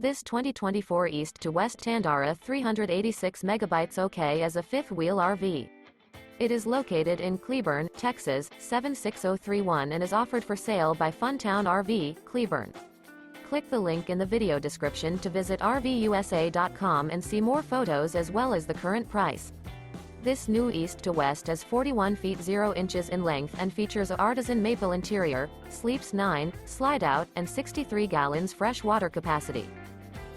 This 2024 East to West Tandara 386 megabytes OK is a fifth-wheel RV. It is located in Cleburne, Texas, 76031 and is offered for sale by Funtown RV, Cleburne. Click the link in the video description to visit RVUSA.com and see more photos as well as the current price. This new East to West is 41 feet 0 inches in length and features a ARTISAN MAPLE interior, sleeps 9, Slideout, and 63 gallons fresh water capacity.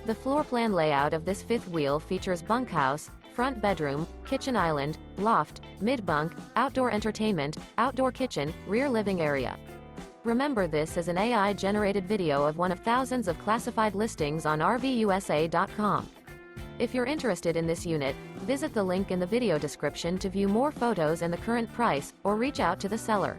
The floor plan layout of this fifth wheel features bunkhouse, front bedroom, kitchen island, loft, mid-bunk, outdoor entertainment, outdoor kitchen, rear living area. Remember, this is an AI-generated video of one of thousands of classified listings on RVUSA.com. If you're interested in this unit, visit the link in the video description to view more photos and the current price, or reach out to the seller.